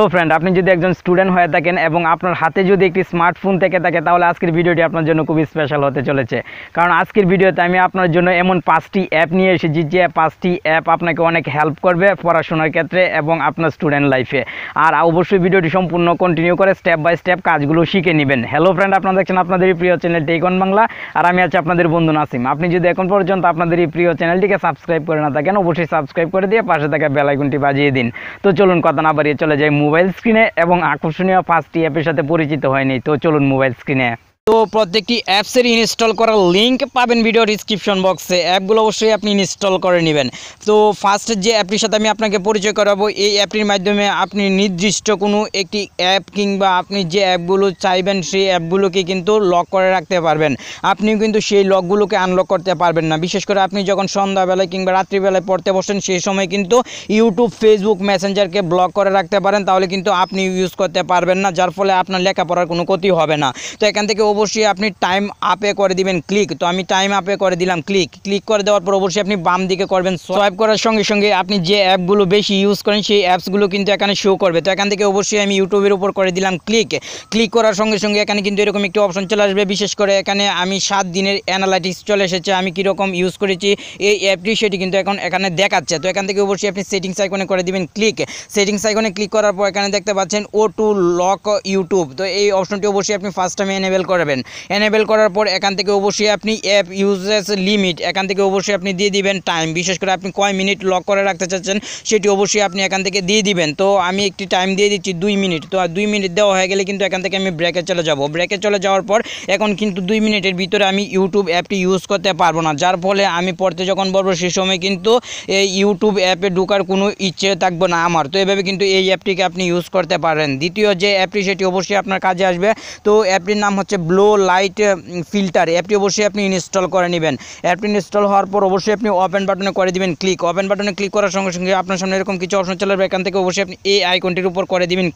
তো ফ্রেন্ড, আপনি যদি একজন স্টুডেন্ট হয়ে থাকেন এবং আপনার হাতে যদি একটি স্মার্টফোন থেকে থাকে, তাহলে আজকের ভিডিওটি আপনার জন্য খুবই স্পেশাল হতে চলেছে। কারণ আজকের ভিডিওতে আমি আপনার জন্য এমন 5টি অ্যাপ নিয়ে এসেছি, যে 5টি অ্যাপ আপনাকে অনেক হেল্প করবে পড়াশোনার ক্ষেত্রে এবং আপনার স্টুডেন্ট লাইফে। আর অবশ্যই ভিডিওটি সম্পূর্ণ কন্টিনিউ করে স্টেপ বাই স্টেপ কাজগুলো শিখে নেবেন। হ্যালো ফ্রেন্ড, আপনারা দেখছেন আপনাদের এই প্রিয় চ্যানেল টেক অন বাংলা, আর আমি আছি আপনাদের বন্ধু নাসিম। আপনি যদি এখন পর্যন্ত আপনাদের এই প্রিয় চ্যানেলটিকে সাবস্ক্রাইব করে না থাকেন, অবশ্যই সাবস্ক্রাইব করে দিয়ে পাশে থাকা বেল আইকনটি বাজিয়ে দিন। তো চলুন কথা না বাড়িয়ে চলে যাই মোবাইল স্ক্রিনে এবং আকর্ষণীয় 5টি অ্যাপের সাথে পরিচিত হয়নি। তো চলুন মোবাইল স্ক্রিনে। তো প্রত্যেকটি অ্যাপসের ইনস্টল করার লিঙ্ক পাবেন ভিডিও ডিসক্রিপশন বক্সে। অ্যাপগুলো অবশ্যই আপনি ইনস্টল করে নেবেন। তো ফার্স্ট যে অ্যাপটির সাথে আমি আপনাকে পরিচয় করাবো, এই অ্যাপটির মাধ্যমে আপনি নির্দিষ্ট কোনো একটি অ্যাপ কিংবা আপনি যে অ্যাপগুলো চাইবেন সেই অ্যাপগুলোকে কিন্তু লক করে রাখতে পারবেন। আপনিও কিন্তু সেই লকগুলোকে আনলক করতে পারবেন না। বিশেষ করে আপনি যখন সন্ধ্যাবেলায় কিংবা রাত্রিবেলায় পড়তে বসেন, সেই সময় কিন্তু ইউটিউব, ফেসবুক, মেসেঞ্জারকে ব্লক করে রাখতে পারেন, তাহলে কিন্তু আপনি ইউজ করতে পারবেন না, যার ফলে আপনার লেখাপড়ার কোনো ক্ষতি হবে না। তো এখান থেকে অবশ্যই আপনি টাইম আপে করে দিবেন ক্লিক। তো আমি টাইম আপে করে দিলাম ক্লিক করে দেওয়ার পর অবশ্যই আপনি বাম দিকে করবেন সোয়াইপ করার সঙ্গে সঙ্গে আপনি যে অ্যাপগুলো বেশি ইউজ করেন সেই অ্যাপসগুলো কিন্তু এখানে শো করবে। তো এখান থেকে অবশ্যই আমি ইউটিউবের উপর করে দিলাম ক্লিক করার সঙ্গে সঙ্গে এখানে কিন্তু এরকম একটি অপশন চলে আসবে। বিশেষ করে এখানে আমি 7 দিনের অ্যানালাইটিক্স চলে এসেছে, আমি কীরকম ইউজ করেছি এই অ্যাপটি সেটি কিন্তু এখন এখানে দেখাচ্ছে। তো এখান থেকে অবশ্যই আপনি সেটিংস আইকনে করে দিবেন সেটিংস আইকনে ক্লিক করার পর এখানে দেখতে পাচ্ছেন ও টু লক ইউটিউব। তো এই অপশনটি অবশ্যই আপনি ফার্স্ট টাইমে এনেবেল করবেন। এনেবেল করার পর এখান থেকে অবশ্যই আপনি অ্যাপ ইউজেস লিমিট এখান থেকে অবশ্যই আপনি দিয়ে দিবেন টাইম। বিশেষ করে আপনি কয় মিনিট লক করে রাখতে চাচ্ছেন সেটি অবশ্যই আপনি এখান থেকে দিয়ে দিবেন। তো আমি একটি টাইম দিয়ে দিচ্ছি 2 মিনিট। তো 2 মিনিট দেওয়া হয়ে গেলে কিন্তু এখান থেকে আমি ব্রেকে চলে যাব। ব্রেকে চলে যাওয়ার পর এখন কিন্তু 2 মিনিটের ভিতরে আমি ইউটিউব অ্যাপটি ইউজ করতে পারবো না, যার ফলে আমি পড়তে যখন বলবো সেই সময় কিন্তু এই ইউটিউব অ্যাপে ঢোকার কোনো ইচ্ছে থাকবে না আমার। তো এভাবে কিন্তু এই অ্যাপটিকে আপনি ইউজ করতে পারেন। দ্বিতীয় যে অ্যাপটি সেটি অবশ্যই আপনার কাজে আসবে। তো অ্যাপটির নাম হচ্ছে ব্লো লাইট ফিল্টার। অ্যাপটি অবশ্যই আপনি ইনস্টল করে নেবেন। অ্যাপটি ইনস্টল হওয়ার পর অবশ্যই আপনি ওপেন বাটনে করে দিবেন ওপেন বাটনে ক্লিক করার সঙ্গে সঙ্গে আপনার সামনে এরকম কিছু অপশন চলে আসবে। এখান থেকে অবশ্যই আপনি এই আইকনটির উপর করে দিবেন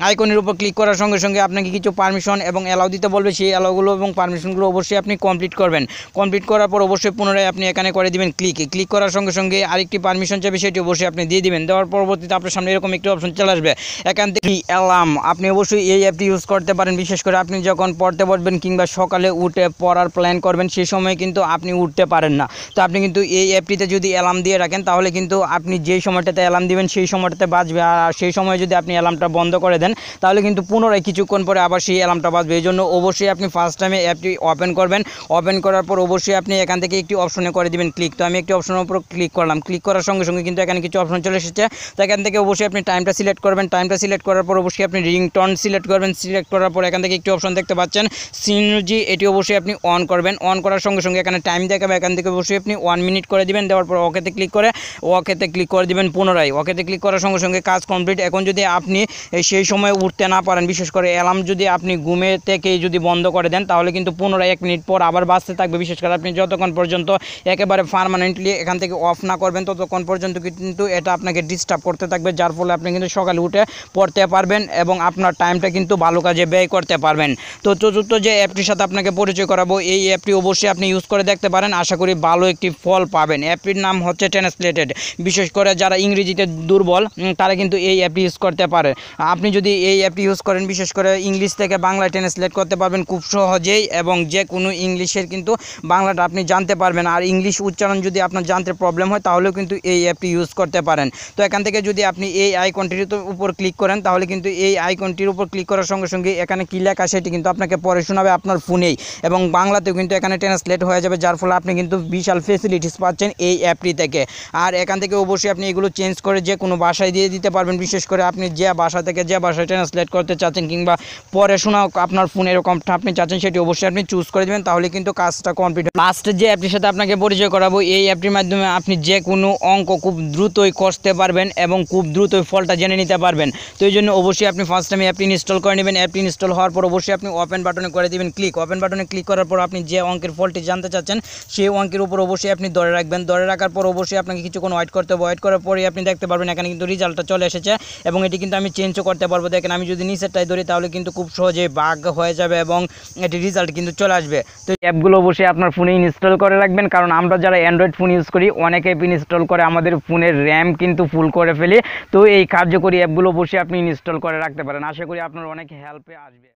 আইকনের উপর ক্লিক করার সঙ্গে সঙ্গে আপনাকে কিছু পারমিশন এবং অ্যালাউ দিতে বলবে। সেই অ্যালাউগুলো এবং পারমিশনগুলো অবশ্যই আপনি কমপ্লিট করবেন। কমপ্লিট করার পর অবশ্যই পুনরায় আপনি এখানে করে দিবেন ক্লিক করার সঙ্গে সঙ্গে আরেকটি পারমিশন চাইবে, সেটি অবশ্যই আপনি দিয়ে দিবেন। দেওয়ার পরবর্তীতে আপনার সামনে এরকম একটি অপশন চলে আসবে। এখান থেকে অ্যালার্ম আপনি অবশ্যই এই অ্যাপটি ইউজ করতে পারেন। বিশেষ করে আপনি যখন পড়তে বসবেন কিংবা সকালে উঠে পড়ার প্ল্যান করবেন, সেই সময় কিন্তু আপনি উঠতে পারেন না। তো আপনি কিন্তু এই অ্যাপটিতে যদি অ্যালার্ম দিয়ে রাখেন, তাহলে কিন্তু আপনি যেই সময়টাতে অ্যালার্ম দিবেন সেই সময়টাতে বাজবে। আর সেই সময় যদি আপনি অ্যালার্মটা বন্ধ করে দেন, তাহলে কিন্তু পুনরায় কিছুক্ষণ পরে আবার সেই অ্যালার্মটা বাজবে। এই জন্য অবশ্যই আপনি ফার্স্ট টাইমে অ্যাপটি ওপেন করবেন। ওপেন করার পর অবশ্যই আপনি এখান থেকে একটি অপশনে করে দিবেন ক্লিক। তো আমি একটি অপশনের উপর ক্লিক করলাম। ক্লিক করার সঙ্গে সঙ্গে কিন্তু এখানে কিছু অপশন চলে এসেছে। তো এখান থেকে অবশ্যই আপনি টাইমটা সিলেক্ট করবেন। টাইমটা সিলেক্ট করার পর অবশ্যই আপনি রিংটোন সিলেক্ট করবেন। সিলেক্ট করার পর এখান থেকে একটি অপশন দেখতে পাচ্ছেন সিনার্জি, এটি অবশ্যই আপনি অন করবেন। অন করার সঙ্গে সঙ্গে এখানে টাইম দেখাবে। এখান থেকে অবশ্যই আপনি 1 মিনিট করে দিবেন। দেওয়ার পর ওকেতে ক্লিক করে দিবেন পুনরায়। ওকেতে ক্লিক করার সঙ্গে সঙ্গে কাজ কমপ্লিট। এখন যদি আপনি সেই সময় উঠতে না পারেন, বিশেষ করে অ্যালার্ম যদি আপনি ঘুমে থেকে যদি বন্ধ করে দেন, তাহলে কিন্তু পুনরায় 1 মিনিট পর আবার বাজতে থাকবে। বিশেষ করে আপনি যতক্ষণ পর্যন্ত একেবারে পার্মানেন্টলি এখান থেকে অফ না করবেন, ততক্ষণ পর্যন্ত কিন্তু এটা আপনাকে ডিস্টার্ব করতে থাকবে, যার ফলে আপনি কিন্তু সকালে উঠে পড়তে পারবেন এবং আপনার টাইমটা কিন্তু ভালো কাজে ব্যয় করতে পারবেন। তো চতুর্থ যে অ্যাপটির সাথে আপনাকে পরিচয় করাবো, এই অ্যাপটি অবশ্যই আপনি ইউজ করে দেখতে পারেন। আশা করি ভালো একটি ফল পাবেন। অ্যাপটির নাম হচ্ছে ট্রান্সলেটেড। বিশেষ করে যারা ইংরেজিতে দুর্বল তারা কিন্তু এই অ্যাপটি ইউজ করতে পারে। আপনি যদি এই অ্যাপটি ইউজ করেন, বিশেষ করে ইংলিশ থেকে বাংলায় ট্রান্সলেট করতে পারবেন খুব সহজেই, এবং যে কোনো ইংলিশের কিন্তু বাংলাটা আপনি জানতে পারবেন। আর ইংলিশ উচ্চারণ যদি আপনার জানতে প্রবলেম হয়, তাহলেও কিন্তু এই অ্যাপটি ইউজ করতে পারেন। তো এখান থেকে যদি আপনি এই আইকনটির উপর ক্লিক করেন, তাহলে কিন্তু এই আইকনটির উপর ক্লিক করার সঙ্গে সঙ্গে এখানে কী লেখা সেটি কিন্তু আপনাকে পড়ে শোনাবে আপনার ফোনেই, এবং বাংলাতেও কিন্তু এখানে ট্রান্সলেট হয়ে যাবে, যার ফলে আপনি কিন্তু বিশাল ফেসিলিটিস পাচ্ছেন এই অ্যাপটি থেকে। আর এখান থেকে অবশ্যই আপনি এগুলো চেঞ্জ করে যে কোনো ভাষায় দিয়ে দিতে পারবেন। বিশেষ করে আপনি যে ভাষা থেকে যে ভাষায় ট্রান্সলেট করতে চাচ্ছেন কিংবা পড়ে শোনা আপনার ফোনে এরকমটা আপনি চাচ্ছেন, সেটি অবশ্যই আপনি চুজ করে দেবেন, তাহলে কিন্তু কাজটা কমপ্লিট। লাস্ট যে অ্যাপটির সাথে আপনাকে পরিচয় করাবো, এই অ্যাপটির মাধ্যমে আপনি যে কোনো অঙ্ক খুব দ্রুতই কষতে পারবেন এবং খুব দ্রুতই ফলটা জেনে নিতে পারবেন। তো এই জন্য অবশ্যই আপনি ফার্স্ট টাইম অ্যাপটি ইনস্টল করে নেবেন। অ্যাপটি ইনস্টল হওয়ার পর অবশ্যই আপনি ওপেন ওপেন বাটনে করে দিবেন ক্লিক। ওপেন বাটনে ক্লিক করার পর আপনি যে অঙ্কের ফলটি জানতে চাচ্ছেন সেই অঙ্কের উপর অবশ্যই আপনি ধরে রাখবেন। ধরে রাখার পর অবশ্যই আপনাকে কিছুক্ষণ ওয়েট করতে হবে। ওয়েট করার পরে আপনি দেখতে পারবেন এখানে কিন্তু রেজাল্টটা চলে এসেছে এবং এটি কিন্তু আমি চেঞ্জও করতে পারবো। দেখেন আমি যদি নিচেরটাই ধরি তাহলে কিন্তু খুব সহজেই বাগ হয়ে যাবে এবং এটি রেজাল্ট কিন্তু চলে আসবে। তো অ্যাপগুলো অবশ্যই আপনার ফোনে ইনস্টল করে রাখবেন, কারণ আমরা যারা অ্যান্ড্রয়েড ফোন ইউজ করি অনেক অ্যাপ ইনস্টল করে আমাদের ফোনের র্যাম কিন্তু ফুল করে ফেলি। তো এই কার্যকরী অ্যাপগুলো অবশ্যই আপনি ইনস্টল করে রাখতে পারেন। আশা করি আপনার অনেক হেল্পে আসবে।